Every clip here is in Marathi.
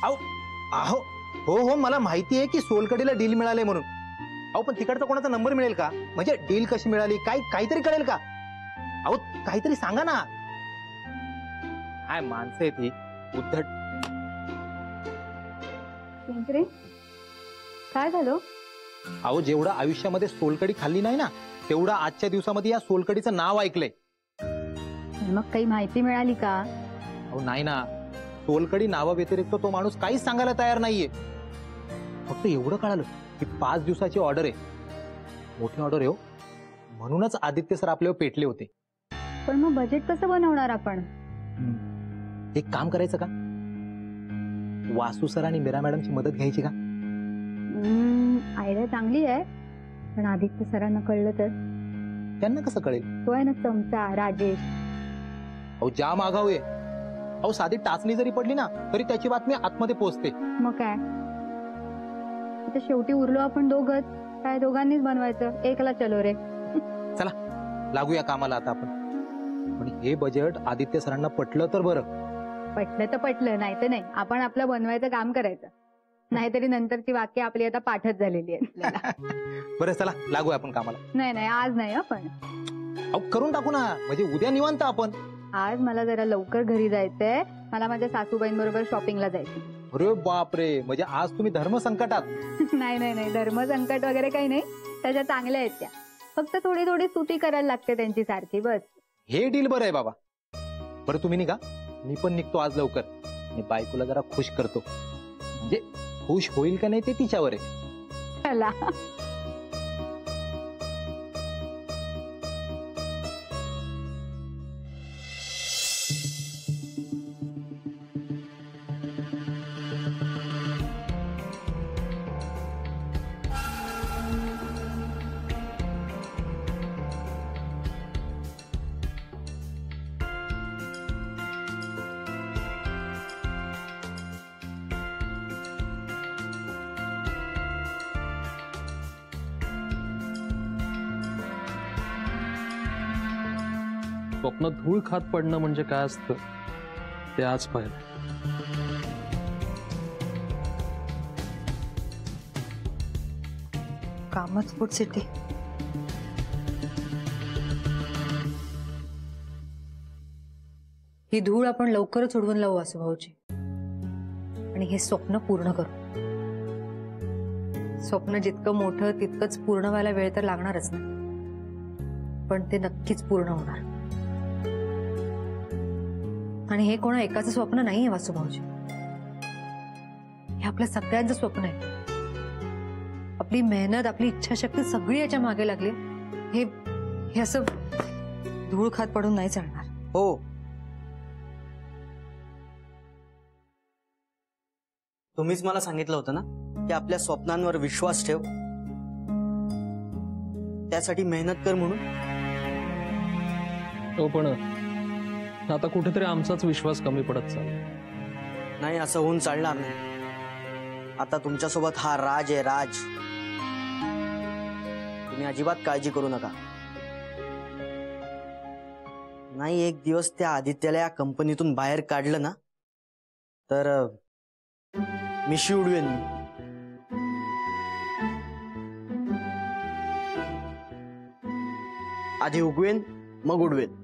अहो अहो हो हो मला माहिती आहे की सोलकडीला डील मिळाले म्हणून. अहो पण तिकडचा कोणाचा नंबर मिळेल का? म्हणजे डील कशी मिळाली काहीतरी कळेल का? अहो काहीतरी सांगा ना. काय माणसं आहे ती उद्धट. काय झालं? अहो जेवढं आयुष्यामध्ये सोलकडी खाल्ली नाही ना तेवढं आजच्या दिवसामध्ये या सोलकडीचं नाव ऐकलंय. मग काही माहिती मिळाली का? अहो नाही ना, सोलकडी नावा व्यतिरिक्त तो माणूस काहीच सांगायला तयार नाहीये. फक्त एवढं कळालं की 5 दिवसाची ऑर्डर आहे. मोठी ऑर्डर आहे हो, म्हणूनच आदित्य सर आपल्यावर पेटले होते. पण मग बजेट कसं बनवणार आपण? एक काम करायचं का, वासू सर आणि मीरा मॅडमची मदत घ्यायची का? आयडिया चांगली आहे, पण आदित्य सरांना कळलं तर? त्यांना कसं कळेल? तो आहे ना चमचा राजेश. अहो जाम आगाऊ आहे. अहो साधी टाचणी जरी पडली ना तरी त्याची बातमी आतमध्ये पोहोचते. मग काय, आता शेवटी उरलो आपण दोघच. काय दोघांनीच बनवायचं, एकला चलो रे. चला लागूया कामाला आता आपण. पण हे बजेट आदित्य सरांना पटलं तर बरं. पटलं तर पटलं, नाही तर नाही. आपण आपलं बनवायचं काम करायचं, नाहीतरी नंतर ती वाक्य आपली आता पाठच झालेली आहे. बरं चला लागूया आपण कामाला. नाही नाही आज नाही आपण. अहो करून टाकू ना, म्हणजे उद्या निवांत आपण. आज मला जरा लवकर घरी जायचंय. मला माझ्या सासूबाईंबरोबर शॉपिंगला जायचं. अरे बापरे, म्हणजे आज तुम्ही धर्मसंकटात? नाही नाही नाही, धर्मसंकट वगैरे काही नाही. त्याच्या चांगल्या आहेत त्या, फक्त थोडी थोडी स्तुती करायला लागते त्यांची सारखी, बस. हे डील बरं आहे बाबा. बरं तुम्ही निघा, मी पण निघतो आज लवकर. मी बायकोला जरा खुश करतो, म्हणजे खुश होईल का नाही ते तिच्यावर आहे. चला. स्वप्न धूळ खात पडणं म्हणजे काय असतं ते आज पाहिलं. कामच फूड सिटी. ही धूळ आपण लवकरच उडवून लावू वासूभाऊची, आणि हे स्वप्न पूर्ण करू. स्वप्न जितकं मोठं तितकंच पूर्ण व्हायला वेळ तर लागणारच ना, पण ते नक्कीच पूर्ण होणार. आणि हे कोणा एकाचं स्वप्न नाहीये वासूभाऊजी, हे आपल्या सगळ्यांचं स्वप्न आहे. आपली मेहनत, आपली इच्छाशक्ती सगळी याच्या मागे लागली. हे असं धूळ खात पडून नाही चालणार. हो, तुम्हीच मला सांगितलं होतं ना की आपल्या स्वप्नांवर विश्वास ठेव, त्यासाठी मेहनत कर म्हणून. हो, पण आता कुठेतरी आमचाच विश्वास कमी पडत चालला. नाही, असं होऊन चालणार नाही. आता तुमच्यासोबत हा राज आहे, राज. तुम्ही अजिबात काळजी करू नका. नाही, एक दिवस त्या आदित्याला या कंपनीतून बाहेर काढलं ना तर मिशी उडवेन मी. आधी उगवेन मग उडवेन.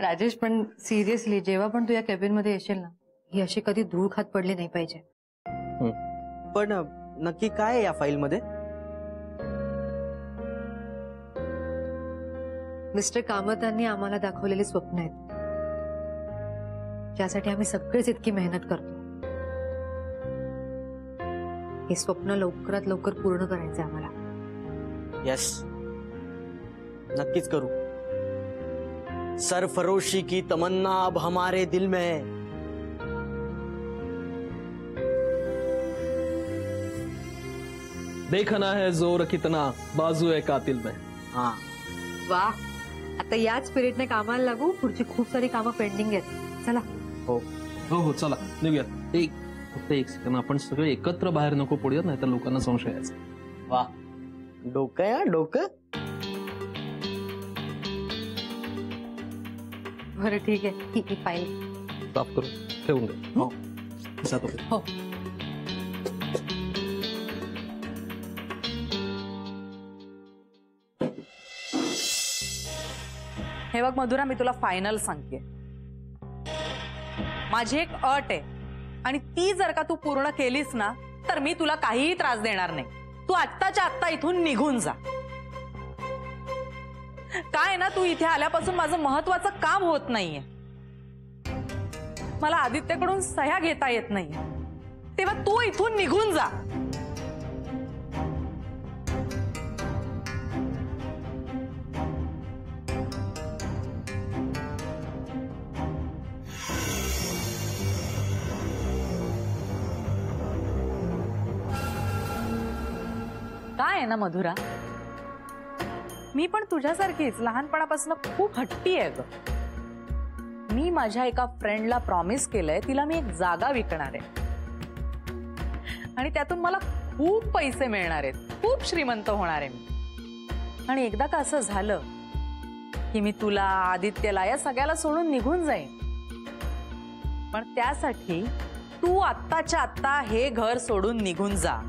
राजेश, पण सिरियसली जेव्हा पण तू या कॅबिन मध्ये येशील ना, ही अशी कधी धूळ खात पडली नाही पाहिजे. पण नक्की काय आहे या फाईल मध्ये? मिस्टर कामतांनी आम्हाला दाखवलेली स्वप्न आहेत, ज्यासाठी आम्ही सगळेच इतकी मेहनत करतो. हे स्वप्न लवकरात लवकर पूर्ण करायचं आम्हाला. यस, नक्कीच करू. सरफरोशी की तमन्ना अब हमारे दिल में है. देखना है जोर कितना बाजू है कातिल में. हाँ, वाह, आता याच स्पिरिटने कामाला लागू. पुढची खूप सारी कामं पेंडिंग आहेत. चला. हो हो हो, चला निघूयात. फक्त एक सेकंद, आपण सगळे एकत्र बाहेर नको पडूयात, नाही तर लोकांना संशय यायचा. वा, डोकं या डोकं. बरं ठीक आहे, ही फाईल. साफ करून ठेवून दे. हो जातो. हो. हे बघ मधुरा, मी तुला फायनल सांगते, माझी एक अट आहे आणि ती जर का तू पूर्ण केलीस ना तर मी तुला काहीही त्रास देणार नाही. तू आत्ताच्या आत्ता इथून निघून जा. काय ना, तू इथे आल्यापासून माझं महत्वाचं काम होत नाहीये. मला आदित्यकडून सह्या घेता येत नाही, तेव्हा तू इथून निघून जा. काय आहे ना मधुरा, मी पण तुझ्यासारखीच लहानपणापासून खूप हट्टी आहे ग. मी माझ्या एका फ्रेंडला प्रॉमिस केलंय, तिला मी एक जागा विकणार आहे आणि त्यातून मला खूप पैसे मिळणार आहेत, खूप श्रीमंत होणार आहे मी. आणि एकदा का असं झालं की मी तुला, आदित्यला, या सगळ्याला सोडून निघून जाईन. पण त्यासाठी तू आत्ताच्या आत्ता हे घर सोडून निघून जा.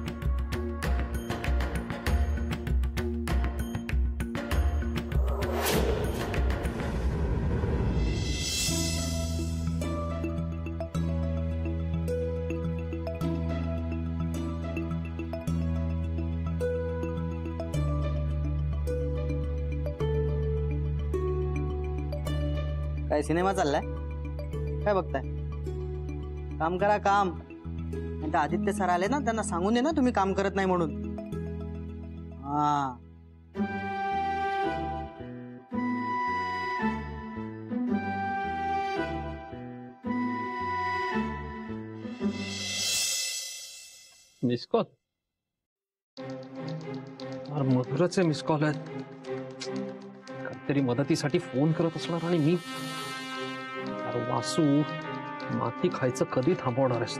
काय सिनेमा चाललाय? काय बघताय? काम करा काम. आणि आदित्य सर आले ना, त्यांना सांगून दे ना तुम्ही काम करत नाही म्हणून. हा मिस कॉल? मधुराचे मिस कॉल आहेत. काहीतरी मदतीसाठी फोन करत असणार आणि मी. अरे वासू, माती खायचं कधी थांबवणार आहेस?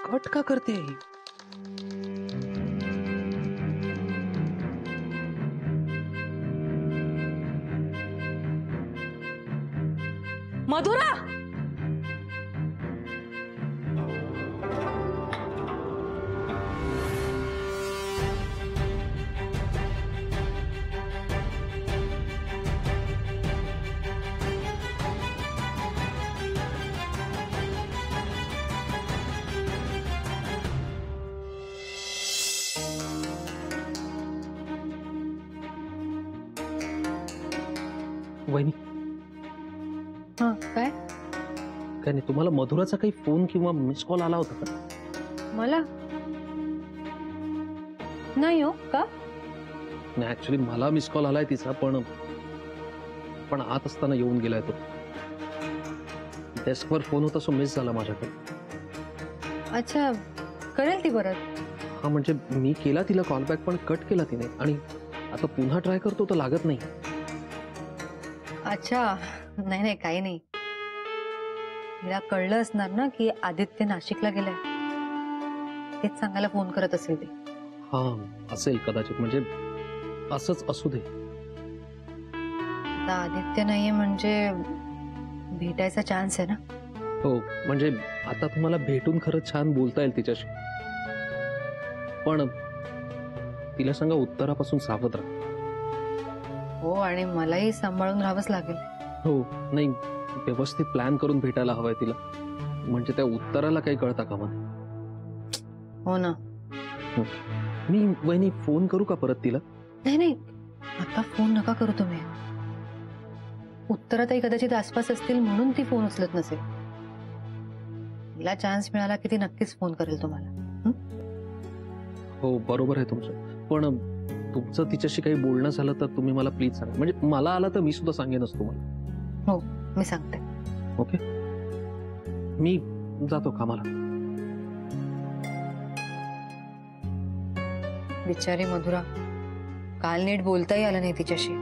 कट का करते? मधुरा, वहिनी, हा काय? काय नाही, तुम्हाला मधुराचा काही फोन किंवा मिस कॉल आला होता का? मला नाही हो. का? नाही, ऍक्च्युली मला मिस कॉल आलाय तिचा, पण आत असताना येऊन गेलाय तो. डेस्कवर फोन होता, सो मिस झाला माझ्याकडे. अच्छा, करेल ती परत. हा म्हणजे मी केला तिला कॉल बॅक, पण कट केला तिने आणि आता पुन्हा ट्राय करतो तर लागत नाही. अच्छा, नाही नाही, काही नाही. तिला कळलं असणार ना की आदित्य नाशिकला गेलाय, तेच सांगायला फोन करत असेल ती. हा असेल कदाचित, म्हणजे असंच असू दे. आता आदित्य नाहीये म्हणजे भेटायचा चान्स आहे ना. हो, म्हणजे आता तुम्हाला भेटून खरंच छान बोलता येईल तिच्याशी. पण तिला सांगा उत्तरापासून सावध राहा. हो, आणि मलाही सांभाळून राहावंच लागेल. हो, नाही, व्यवस्थित प्लॅन करून भेटायला हवाय तिला, म्हणजे त्या उत्तराला काही कळता कामा नये. हो ना. मी वहिनी फोन करू का परत तिला? नाही नाही, आता फोन नका करू तुम्ही. उत्तरातही कदाचित आसपास असतील म्हणून ती फोन उचलत नसेल. तिला चान्स मिळाला की ती नक्कीच फोन करेल तुम्हाला. हो बरोबर आहे तुमचं, पण तुमचं तिच्याशी काही बोलणं झालं तर तुम्ही मला प्लीज सांगा. म्हणजे मला आला तर मी सुद्धा सांगेनच तुम्हाला. हो, मी सांगते. ओके, मी जातो कामाला. बिचारी मधुरा, काल नीट बोलताही आलं नाही तिच्याशी.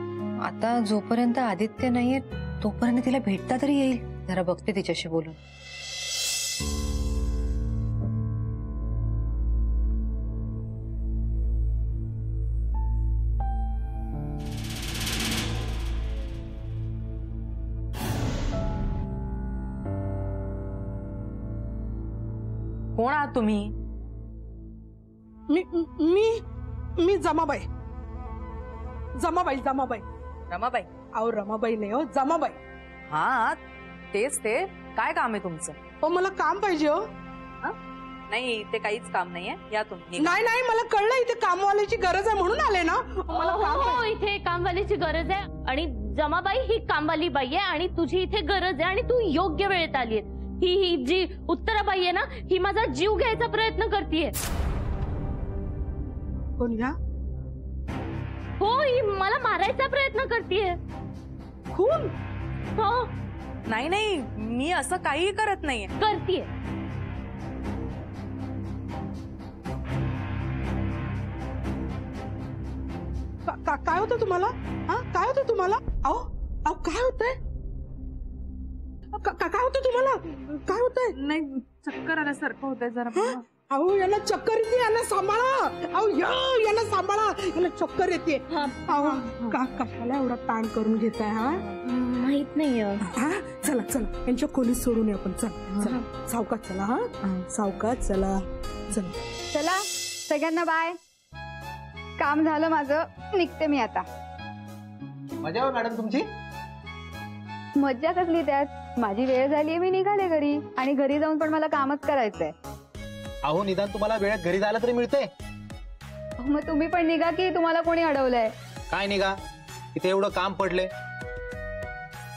आता जोपर्यंत आदित्य नाहीये तोपर्यंत तिला भेटता तरी येईल. जरा बघते तिच्याशी बोलून. कोण आहात तुम्ही? मी मी मी जमाबाई जमाबाई जमाबाई रमाबाई? अहो रमाबाई नाही हो, जमाबाई. हा तेच ते. काय काम आहे तुमचं? हो मला काम पाहिजे हो. नाही इथे काहीच काम नाहीये, या तुम्ही. नाही नाही मला कळलं इथे कामवाल्याची गरज आहे म्हणून आले ना. मला काम हो पाहिजे. इथे कामवालीची गरज आहे आणि जमाबाई ही कामवाली बाई आहे आणि तुझी इथे गरज आहे आणि तू योग्य वेळेत आली आहे. ही जी उत्तराबाई आहे ना, ही माझा जीव घ्यायचा प्रयत्न करतेय. कोण या हो, ही मला मारायचा प्रयत्न करतेय. खून? हो नाही नाही, मी असं काही करत नाहीये. करतेय. काय होतं तुम्हाला? हा काय होतं तुम्हाला? अहो अहो काय होतंय? काय होतं तुम्हाला? काय होतंय? नाही चक्कर आल्यासारखं होतंय जरा. अहो याला चक्कर येते, याला सांभाळा. अहो याला सांभाळा, याला चक्कर येते. अहो कशाला एवढा ताण करून घेताय? हा माहित नाही. हा चला चला यांच्या खोलीत सोडून ये आपण. चला चला सावकाश चला. हा सावकाश चला. चला चला सगळ्यांना बाय. काम झालं माझं, निघते मी आता. मजा मॅडम तुमची. मज्जा कसली त्यात? माझी वेळ झाली, मी निघाले घरी आणि घरी जाऊन पण मला कामच करायचंय. अहो निदान तुम्हाला वेळेत घरी जायला तरी मिळते. मग तुम्ही पण निघा की तुम्हाला कोणी अडवलंय? काय निघा, इथे एवढं काम पडले,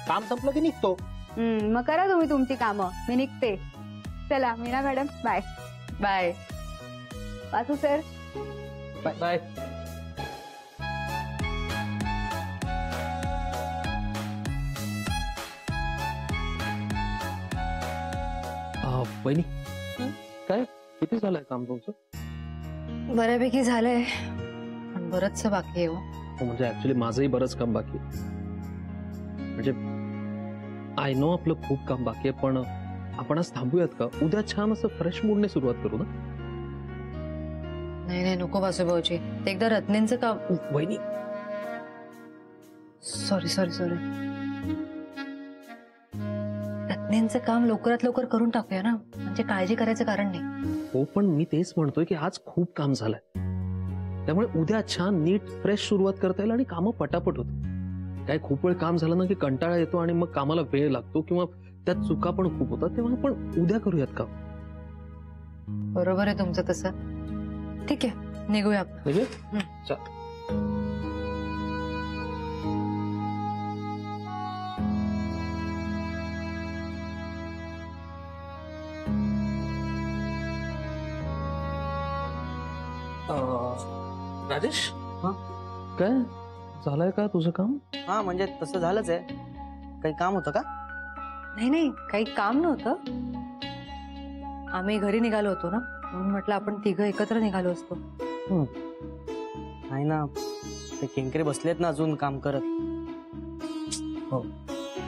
काम संपलं की निघतो. मग करा तुम्ही तुमची कामं, मी निघते. चला मीना मॅडम बाय. बाय. वासू सर बाय बाय. वहिनी काय किती झालंय काम तुमचं? बऱ्यापैकी झालंय पण बरंचसं बाकी आहे हो. म्हणजे ऍक्च्युली माझंही बरंच काम बाकी आहे. म्हणजे आय नो आपलं खूप काम बाकी आहे, पण आपण आज थांबूयात का? उद्या छान असं फ्रेश मूडने सुरुवात करू ना. नाही नाही नको वासुभाऊजी, ते एकदा रत्नेंचं काम. वहिनी सॉरी सॉरी सॉरी, रत्नेंचं काम लवकरात लवकर करून टाकूया ना, म्हणजे काळजी करायचं कारण नाही. हो पण मी तेच म्हणतोय की आज खूप काम झालंय, त्यामुळे उद्या छान नीट फ्रेश सुरुवात करता येईल आणि कामं पटापट होत. काय खूप वेळ काम झालं ना की कंटाळा येतो आणि मग कामाला वेळ लागतो किंवा त्यात चुका पण खूप होतात. तेव्हा आपण उद्या करूयात का? बरोबर आहे तुमचं तसं. ठीक आहे निघूया आपण. म्हणजे राजेश काय झालंय का तुझं काम? हा म्हणजे तसं झालंच आहे. काही काम होतं का? नाही नाही काही काम नव्हतं, आम्ही घरी निघालो होतो ना, म्हणून म्हटलं आपण तिघं एकत्र निघालो असतो. नाही ना, ते केंकरे बसलेत ना अजून काम करत. हो.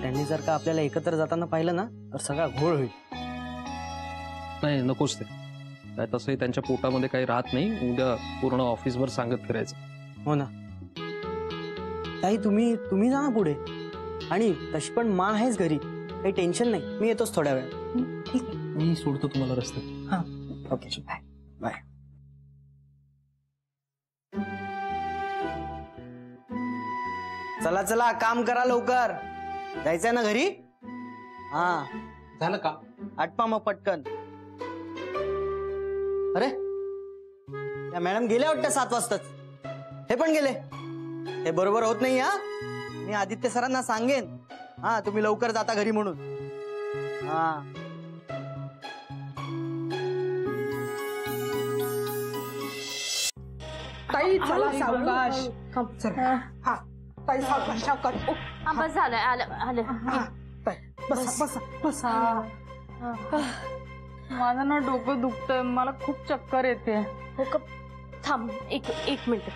त्यांनी जर का आपल्याला एकत्र जाताना पाहिलं ना तर सगळा घोळ होईल. नाही नकोच ते काय, तसंही त्यांच्या पोटामध्ये काही राहत नाही. उद्या पूर्ण ऑफिसभर सांगत फिरायचं. हो ना ताई, तुम्ही जा ना पुढे. आणि तशी पण मा आहेच घरी, काही टेन्शन नाही. मी येतोच थोड्या वेळ. ठीक आहे. मी सोडतो तुम्हाला रस्त्यात. हा ओके बाय बाय. चला चला काम करा लवकर, जायचंय ना घरी. हा झालं का? आटपा मग पटकन. अरे त्या मॅडम गेल्या वाटतं 7 वाजताच. हे पण गेले. हे बरोबर होत नाही. हा मी आदित्य सरांना सांगेन. हा तुम्ही लवकर जाता घरी म्हणून. हा ताई चला सावकाश. चला हा ताई सावकाश सावकाश. बस झालं, आलं आलं. हा ताई बसा बसा बसा. माझं ना डोकं दुखतंय, मला खूप चक्कर येते. हो का? थांब एक मिनिट.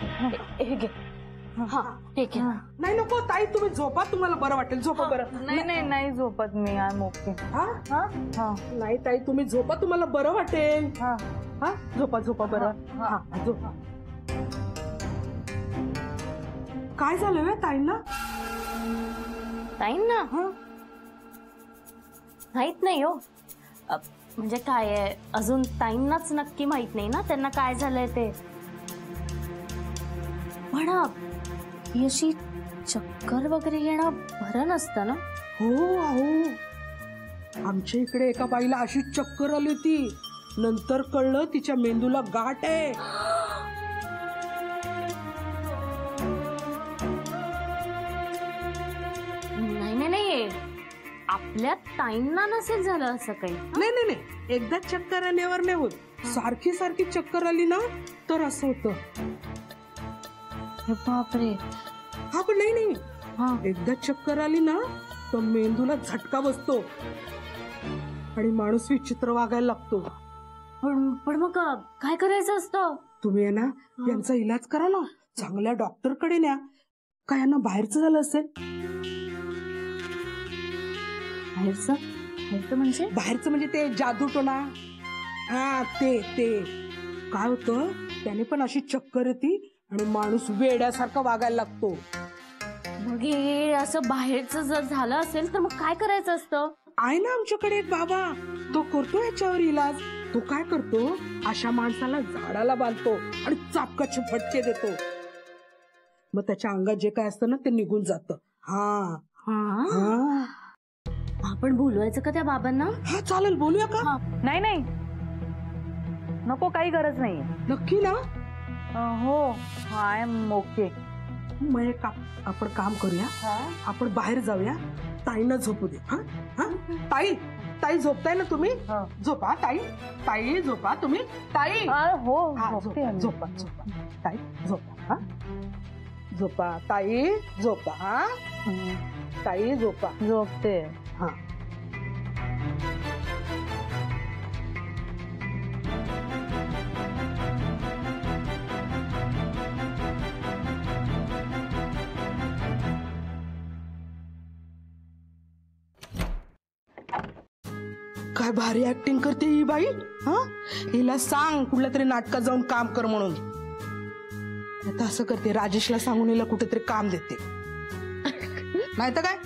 हे घे. हा ठीक आहे. नाही नको ताई, तुम्ही झोपा, तुम्हाला बरं वाटेल. झोपा बरं. नाही झोपत मी. I am okay. हा हा नाही ताई तुम्ही झोपा, तुम्हाला बरं वाटेल. हा हा झोपा झोपा बरं. हा झोपा. काय झालं वे ताईंना? ताईंना माहित नाही हो. म्हणजे काय आहे अजून ताईंनाच नक्की माहित नाही ना त्यांना काय झालंय ते. पण ही अशी चक्कर वगैरे येणं बरं नसतं ना. हो अहो, आमच्या इकडे एका बाईला अशी चक्कर आली होती. नंतर कळलं तिच्या मेंदूला गाठ आहे. नाही आपल्या ताईंना नसेल झालं असं काही. नाही एकदा चक्कर आल्यावर नाही होत. सारखी सारखी चक्कर आली ना तर असं होतं. बापरे. हा पण नाही एकदा चक्कर आली ना तर मेंदूला झटका बसतो आणि माणूस विचित्र वागायला लागतो. पण मग काय करायचं असतं. तुम्ही आहे ना यांचा इलाज करा ना, चांगल्या डॉक्टर कडे न्या. काय यांना बाहेरचं झालं असेल. बाहेरचं म्हणजे ते जादूटोना. हा ते काय होतं त्याने पण अशी चक्कर येते आणि माणूस वेड्यासारखा वागायला लागतो. मग हे असं बाहेरचं जर झालं असेल तर मग काय करायचं असतं. आहे ना आमच्याकडे एक बाबा, तो करतो याच्यावर इलाज. तो काय करतो, अशा माणसाला झाडाला बांधतो आणि चापकाचे फटके देतो. मग त्याच्या अंगात जे काय असतं ना ते निघून जातं. आपण बोलवायचं का त्या बाबांना. हा चालेल, बोलूया का. नाही नको, काही गरज नाही. नक्की ना. हो आय एम ओके. मग आपण काम करूया, आपण बाहेर जाऊया, ताईंना झोपू दे. ताई झोपताय ना तुम्ही. झोपा ताई झोपा तुम्ही. ताई हो झोपा ताई झोपा. झोपा ताई झोपा. ताई झोपा. झोपते. हा काय भारी ऍक्टिंग करते ही बाई. हिला सांग कुठल्या तरी नाटकात जाऊन काम कर म्हणून. आता असं करते, राजेशला सांगून हिला कुठेतरी काम देते. नाही तर काय.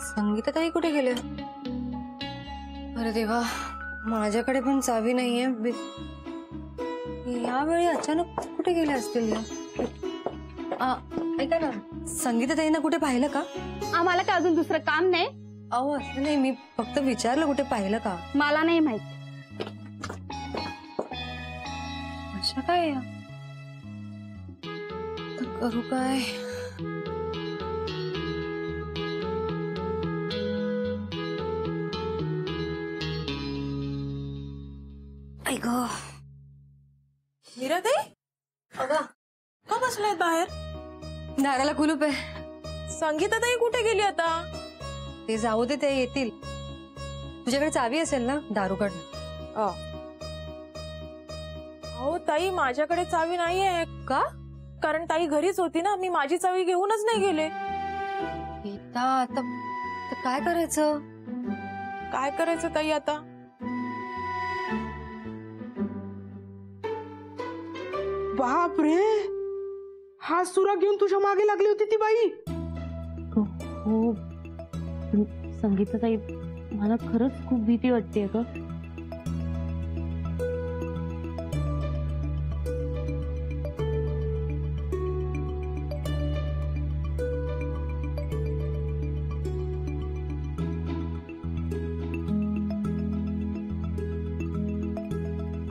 संगीताताई कुठे गेले. अरे देवा, माझ्याकडे पण चावी नाहीये. यावेळी अचानक कुठे गेले असतील. ऐका ना, संगीताताईंना कुठे पाहिलं का. आम्हाला काय अजून दुसरं काम नाही. अहो असं नाही, मी फक्त विचारलं कुठे पाहिलं का. मला नाही माहित. अच्छा काय करू काय. ऐक मीराताई, अगं का बसलाय बाहेर. दाराला कुलूप आहे. संगीताताई कुठे गेली आता. ते जाऊ दे, ते येतील. तुझ्याकडे चावी असेल ना दारूकडनं. अहो ताई, माझ्याकडे चावी नाहीये. का. कारण ताई घरीच होती ना, मी माझी चावी घेऊनच नाही गेले. आता काय करायचं. काय करायचं ताई आता. बाप रे, हा सुरा घेऊन तुझ्या मागे लागली होती ती बाई. हो संगीताताई, मला खरंच खूप भीती वाटते ग.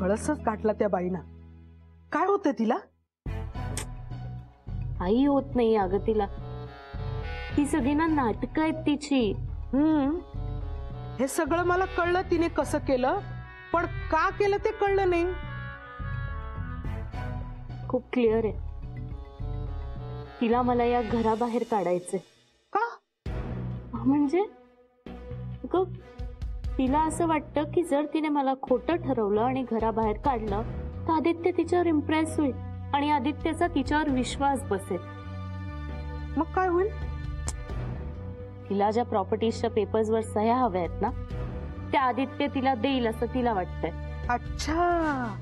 कळसच काटला त्या बाईना. काय होतं तिला. आई होत नाही अगं तिला. ती सगळी ना नाटक आहेत तिची. हे सगळं मला कळलं तिने कसं केलं, पण का केलं ते कळलं नाही. खूप क्लिअर आहे. तिला मला या घराबाहेर काढायचंय. का. म्हणजे तिला असं वाटतं की जर तिने मला खोटं ठरवलं आणि घराबाहेर काढलं तर आदित्य तिच्यावर इम्प्रेस होईल आणि आदित्यचा तिच्यावर विश्वास बसेल. मग काय होईल. तिला ज्या प्रॉपर्टीजच्या पेपर्सवर सह्या हव्या आहेत ना, त्या आदित्य तिला देईल असं तिला वाटतंय. अच्छा,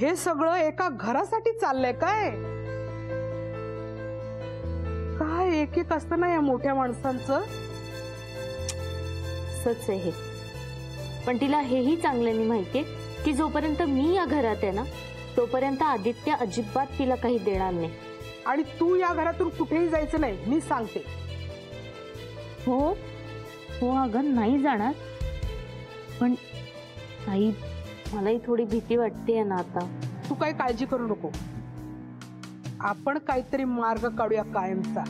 हे सगळं एका घरासाठी चाललंय काय? काय एक एक असतं ना या मोठ्या माणसांचं. सच आहे हे. पण तिला हेही चांगल्याने माहितीये की जोपर्यंत मी या घरात आहे ना तोपर्यंत आदित्य अजिबात तिला काही देणार नाही. आणि तू या घरातून कुठेही जायचं नाही, मी सांगते. हो हो अगं नाही जाणार. पण आई मलाही थोडी भीती वाटतेय ना आता. तू काही काळजी करू नको, आपण काहीतरी मार्ग काढूया कायमचा.